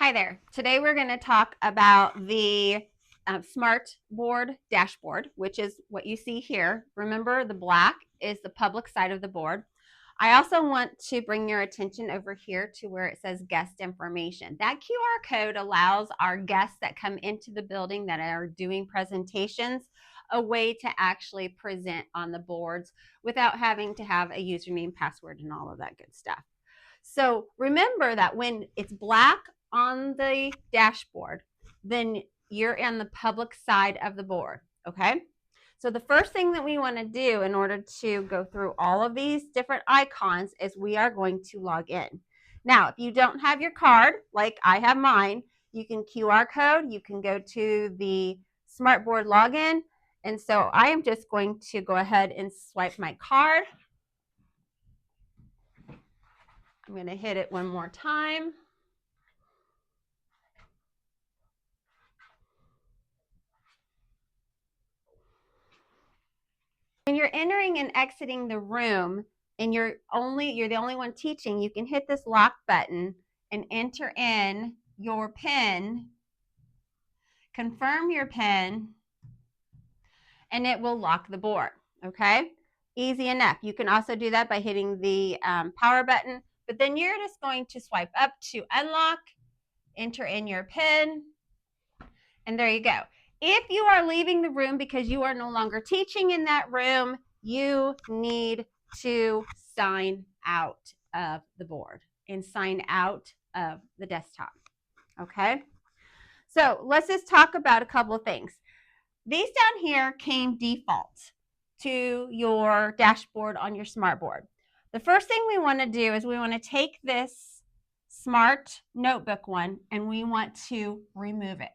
Hi there. Today we're going to talk about the smart board dashboard, which is what you see here. Remember, the black is the public side of the board. I also want to bring your attention over here to where it says guest information. That QR code allows our guests that come into the building that are doing presentations a way to actually present on the boards without having to have a username, password, and all of that good stuff. So remember that when it's black on the dashboard, then you're on the public side of the board, okay? So the first thing that we want to do in order to go through all of these different icons is we are going to log in. Now, if you don't have your card, like I have mine, you can QR code, you can go to the Smartboard login. And so I am just going to go ahead and swipe my card. I'm going to hit it one more time. When you're entering and exiting the room and you're the only one teaching, you can hit this lock button and enter in your PIN, confirm your PIN, and it will lock the board, okay? Easy enough. You can also do that by hitting the power button, but then you're just going to swipe up to unlock, enter in your PIN, and there you go. If you are leaving the room because you are no longer teaching in that room, you need to sign out of the board and sign out of the desktop. Okay? So let's just talk about a couple of things. These down here came default to your dashboard on your smartboard. The first thing we want to do is we want to take this smart notebook one and we want to remove it.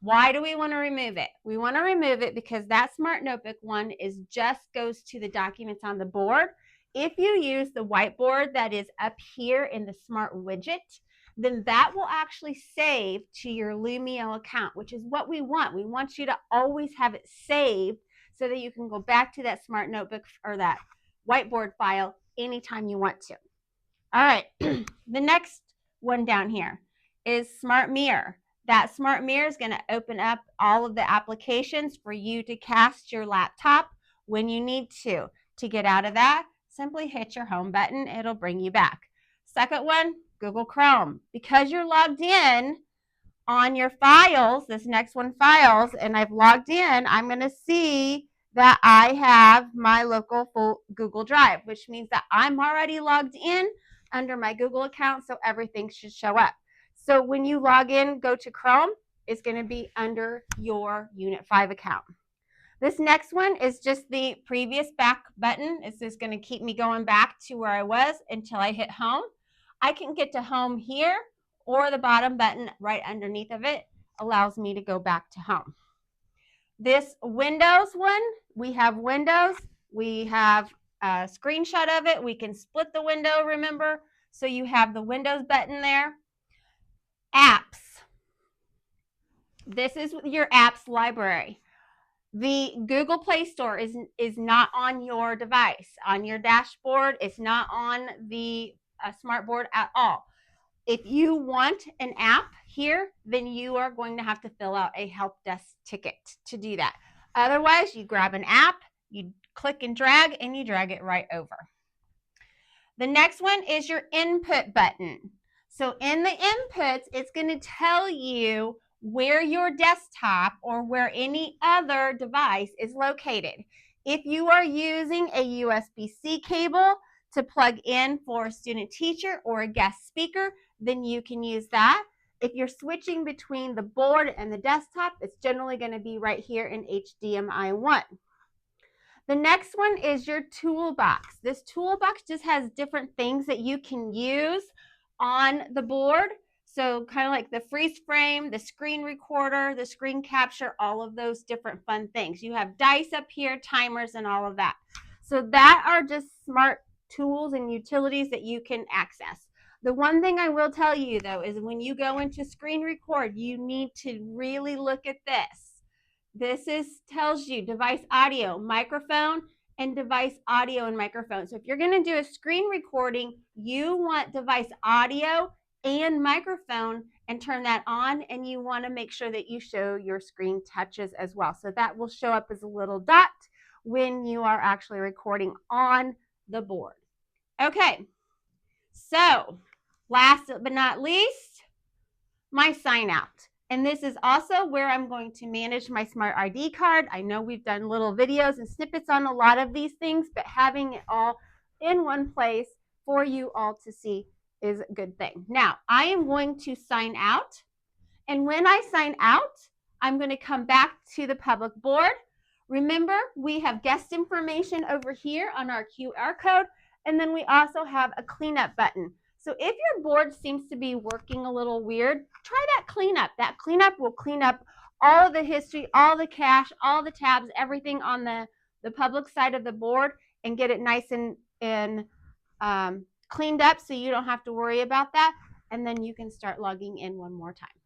Why do we want to remove it? We want to remove it because that smart notebook one goes to the documents on the board. If you use the whiteboard that is up here in the smart widget, then that will actually save to your Lumio account, which is what we want. We want you to always have it saved so that you can go back to that smart notebook or that whiteboard file anytime you want to. All right, the next one down here is Smart Mirror. That Smart Mirror is going to open up all of the applications for you to cast your laptop when you need to. To get out of that, simply hit your home button. It'll bring you back. Second one, Google Chrome. Because you're logged in on your files, this next one, Files, and I've logged in, I'm going to see that I have my local full Google Drive, which means that I'm already logged in under my Google account, so everything should show up. So when you log in, go to Chrome, it's going to be under your Unit 5 account. This next one is just the previous back button. It's just going to keep me going back to where I was until I hit home. I can get to home here, or the bottom button right underneath of it allows me to go back to home. This Windows one, we have Windows. We have a screenshot of it. We can split the window, remember? So you have the Windows button there. Apps. This is your apps library. The Google Play Store is not on your device, on your dashboard. It's not on the smartboard at all. If you want an app here, then you are going to have to fill out a help desk ticket to do that. Otherwise, you grab an app, you click and you drag it right over. The next one is your input button. So in the inputs, it's going to tell you where your desktop or where any other device is located. If you are using a USB-C cable to plug in for a student teacher or a guest speaker, then you can use that. If you're switching between the board and the desktop, it's generally going to be right here in HDMI 1. The next one is your toolbox. This toolbox just has different things that you can use on the board. So kind of like the freeze frame, the screen recorder, the screen capture, all of those different fun things. You have dice up here, timers, and all of that. So that are just smart tools and utilities that you can access. The one thing I will tell you, though, is when you go into screen record, you need to really look at this. This tells you device audio, microphone, and device audio and microphone. So if you're going to do a screen recording, you want device audio and microphone and turn that on, and you want to make sure that you show your screen touches as well. So that will show up as a little dot when you are actually recording on the board. Okay, so last but not least, my sign out. And this is also where I'm going to manage my Smart ID card. I know we've done little videos and snippets on a lot of these things, but having it all in one place for you all to see is a good thing. Now, I am going to sign out. And when I sign out, I'm going to come back to the public board. Remember, we have guest information over here on our QR code, and then we also have a cleanup button. So if your board seems to be working a little weird, try that cleanup. That cleanup will clean up all of the history, all the cache, all the tabs, everything on the public side of the board, and get it nice and cleaned up so you don't have to worry about that. And then you can start logging in one more time.